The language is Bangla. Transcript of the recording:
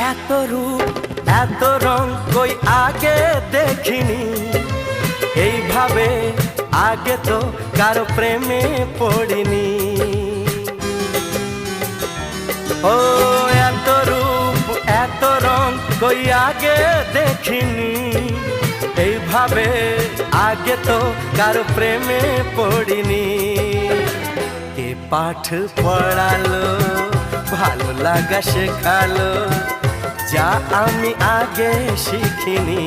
এত রূপ এত রং কই আগে দেখিনি, এইভাবে আগে তো কারো প্রেমে পড়িনি। ও এত রূপ এত রং কই আগে দেখিনি, এইভাবে আগে তো কারো প্রেমে পড়িনি। কে পাঠ পড়ালো ভালো লাগা শেখালো, যা আমি আগে শিখিনি।